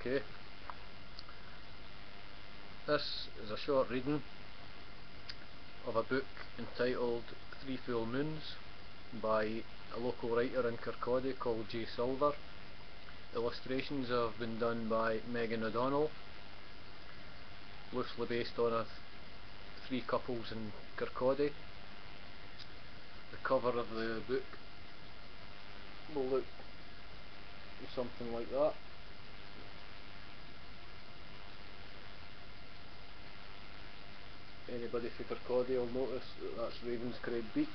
Okay, this is a short reading of a book entitled Three Full Moons by a local writer in Kirkcaldy called J. Silver. Illustrations have been done by Megan O'Donnell, loosely based on three couples in Kirkcaldy. The cover of the book will look something like that. Anybody from Kirkcaldy will notice that that's Ravenscraig Beach,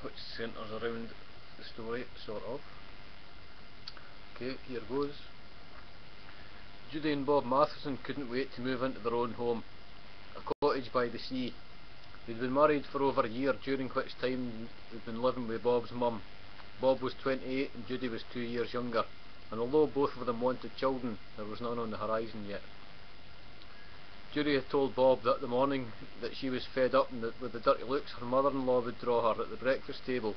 which centres around the story, sort of. Okay, here goes. Judy and Bob Matheson couldn't wait to move into their own home, a cottage by the sea. They'd been married for over a year, during which time they'd been living with Bob's mum. Bob was 28 and Judy was 2 years younger, and although both of them wanted children, there was none on the horizon yet. Judy had told Bob that morning that she was fed up with the dirty looks her mother-in-law would draw her at the breakfast table.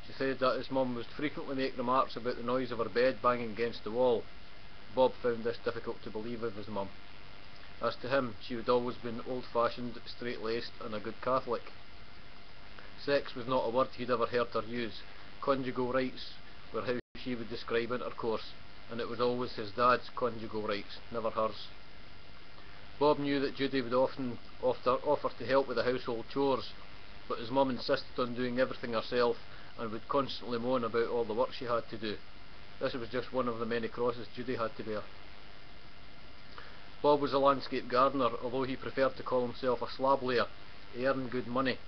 She said that his mum would frequently make remarks about the noise of her bed banging against the wall. Bob found this difficult to believe of his mum. As to him, she had always been old-fashioned, straight-laced and a good Catholic. Sex was not a word he'd ever heard her use. Conjugal rights were how she would describe intercourse, and it was always his dad's conjugal rights, never hers. Bob knew that Judy would often offer to help with the household chores, but his mum insisted on doing everything herself and would constantly moan about all the work she had to do. This was just one of the many crosses Judy had to bear. Bob was a landscape gardener, although he preferred to call himself a slab layer. He earned good money,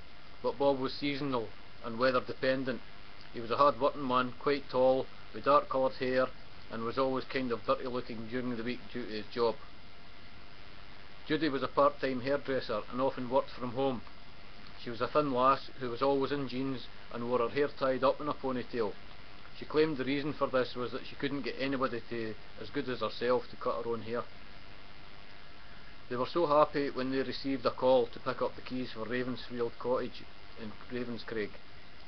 but Bob was seasonal and weather dependent. He was a hard working man, quite tall, with dark coloured hair, and was always kind of dirty looking during the week due to his job. Judy was a part-time hairdresser and often worked from home. She was a thin lass who was always in jeans and wore her hair tied up in a ponytail. She claimed the reason for this was that she couldn't get anybody as good as herself to cut her own hair. They were so happy when they received a call to pick up the keys for Ravensfield Cottage in Ravenscraig.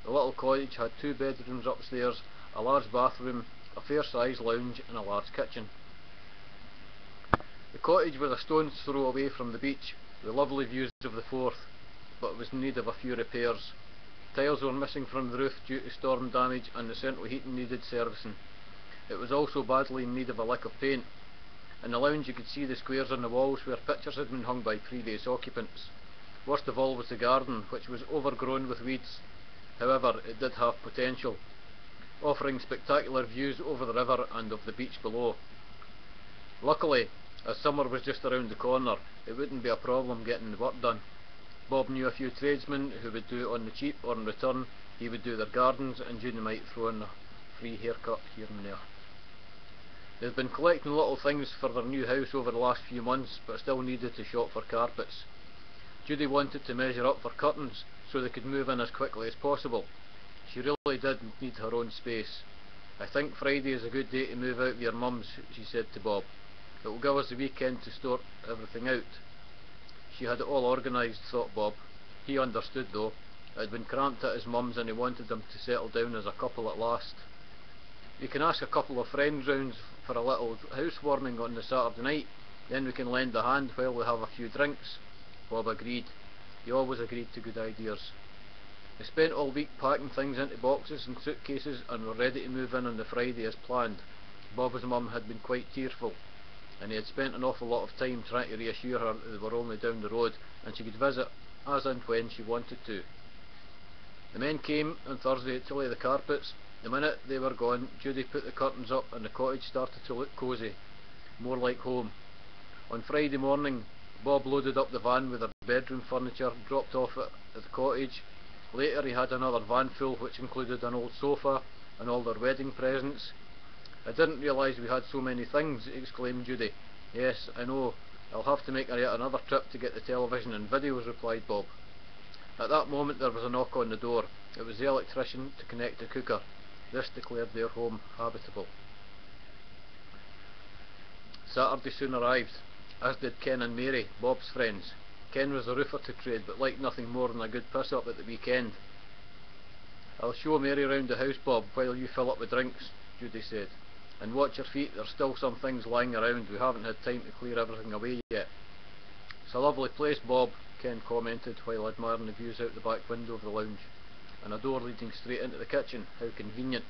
The little cottage had 2 bedrooms upstairs, a large bathroom, a fair-sized lounge and a large kitchen. The cottage was a stone's throw away from the beach, with lovely views of the Forth, but it was in need of a few repairs. Tiles were missing from the roof due to storm damage and the central heating needed servicing. It was also badly in need of a lick of paint. In the lounge you could see the squares on the walls where pictures had been hung by previous occupants. Worst of all was the garden, which was overgrown with weeds. However, it did have potential, offering spectacular views over the river and of the beach below. Luckily, as summer was just around the corner, it wouldn't be a problem getting the work done. Bob knew a few tradesmen who would do it on the cheap, or in return he would do their gardens and Judy might throw in a free haircut here and there. They had been collecting little things for their new house over the last few months, but still needed to shop for carpets. Judy wanted to measure up for curtains so they could move in as quickly as possible. She really did need her own space. "I think Friday is a good day to move out with your mum's," she said to Bob. "It will give us the weekend to sort everything out." She had it all organised, thought Bob. He understood though. It had been cramped at his mum's and he wanted them to settle down as a couple at last. "You can ask a couple of friends round for a little housewarming on the Saturday night, then we can lend a hand while we have a few drinks." Bob agreed. He always agreed to good ideas. They spent all week packing things into boxes and suitcases and were ready to move in on the Friday as planned. Bob's mum had been quite tearful, and he had spent an awful lot of time trying to reassure her that they were only down the road and she could visit as and when she wanted to. The men came on Thursday to lay the carpets. The minute they were gone, Judy put the curtains up and the cottage started to look cosy, more like home. On Friday morning, Bob loaded up the van with their bedroom furniture, dropped off at the cottage. Later he had another van full which included an old sofa and all their wedding presents. "I didn't realise we had so many things," exclaimed Judy. "Yes, I know. I'll have to make yet another trip to get the television and videos," replied Bob. At that moment there was a knock on the door. It was the electrician to connect the cooker. This declared their home habitable. Saturday soon arrived, as did Ken and Mary, Bob's friends. Ken was a roofer to trade, but liked nothing more than a good piss-up at the weekend. "I'll show Mary round the house, Bob, while you fill up with drinks," Judy said. And watch your feet, there's still some things lying around, we haven't had time to clear everything away yet. It's a lovely place, Bob, Ken commented while admiring the views out the back window of the lounge. And a door leading straight into the kitchen, how convenient.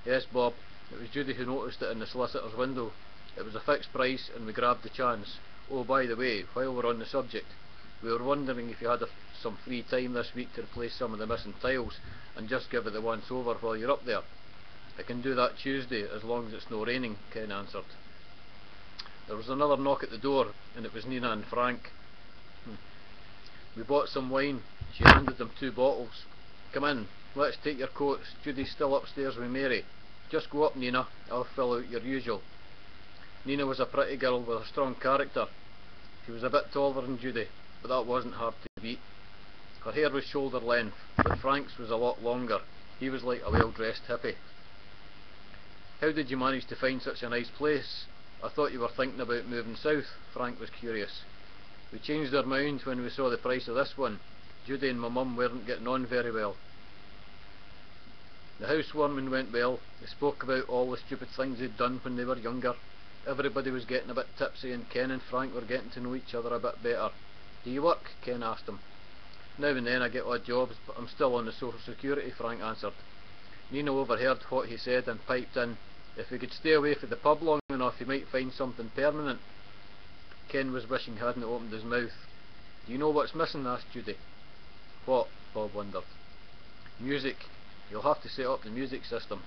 Yes, Bob, it was Judy who noticed it in the solicitor's window. It was a fixed price and we grabbed the chance. Oh, by the way, while we're on the subject, we were wondering if you had some free time this week to replace some of the missing tiles and just give it the once over while you're up there. I can do that Tuesday as long as it's no raining, Ken answered. There was another knock at the door and it was Nina and Frank. We bought some wine. She handed them 2 bottles. Come in, let's take your coats. Judy's still upstairs with Mary. Just go up, Nina, I'll fill out your usual. Nina was a pretty girl with a strong character. She was a bit taller than Judy, but that wasn't hard to beat. Her hair was shoulder length, but Frank's was a lot longer. He was like a well-dressed hippie. How did you manage to find such a nice place? I thought you were thinking about moving south, Frank was curious. We changed our mind when we saw the price of this one. Judy and my mum weren't getting on very well. The housewarming went well. They spoke about all the stupid things they'd done when they were younger. Everybody was getting a bit tipsy and Ken and Frank were getting to know each other a bit better. Do you work? Ken asked him. Now and then I get odd jobs, but I'm still on the social security, Frank answered. Nina overheard what he said and piped in. If we could stay away from the pub long enough, he might find something permanent. Ken was wishing he hadn't opened his mouth. Do you know what's missing? Asked Judy. What? Bob wondered. Music. You'll have to set up the music system.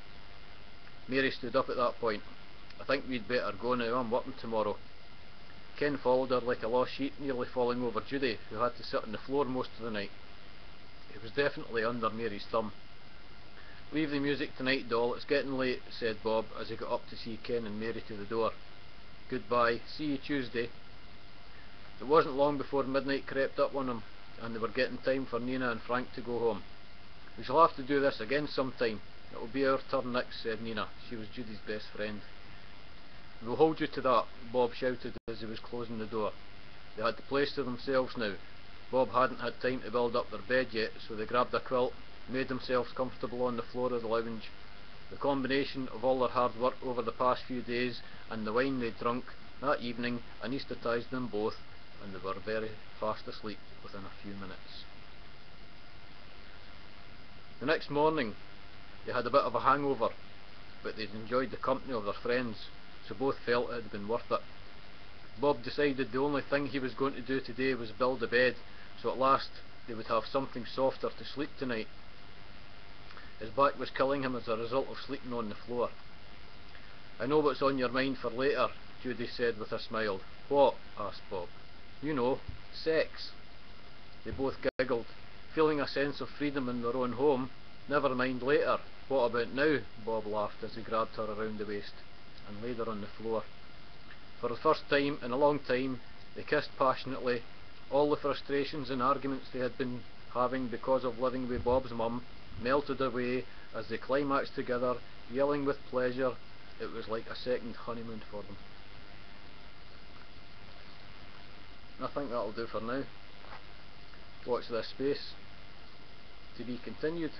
Mary stood up at that point. I think we'd better go now, I'm working tomorrow. Ken followed her like a lost sheep, nearly falling over Judy, who had to sit on the floor most of the night. It was definitely under Mary's thumb. Leave the music tonight, doll, it's getting late, said Bob as he got up to see Ken and Mary to the door. Goodbye, see you Tuesday. It wasn't long before midnight crept up on them, and they were getting time for Nina and Frank to go home. We shall have to do this again sometime. It will be our turn next, said Nina. She was Judy's best friend. We'll hold you to that, Bob shouted as he was closing the door. They had the place to themselves now. Bob hadn't had time to build up their bed yet, so they grabbed a quilt, made themselves comfortable on the floor of the lounge. The combination of all their hard work over the past few days and the wine they'd drunk that evening anaesthetised them both, and they were very fast asleep within a few minutes. The next morning they had a bit of a hangover, but they'd enjoyed the company of their friends, so both felt it had been worth it. Bob decided the only thing he was going to do today was build a bed, so at last they would have something softer to sleep tonight. His back was killing him as a result of sleeping on the floor. I know what's on your mind for later, Judy said with a smile. What? Asked Bob. You know, sex. They both giggled, feeling a sense of freedom in their own home. Never mind later. What about now? Bob laughed as he grabbed her around the waist and laid her on the floor. For the first time in a long time, they kissed passionately. All the frustrations and arguments they had been having because of living with Bob's mum melted away as they climaxed together, yelling with pleasure. It was like a second honeymoon for them. I think that'll do for now. Watch this space. To be continued.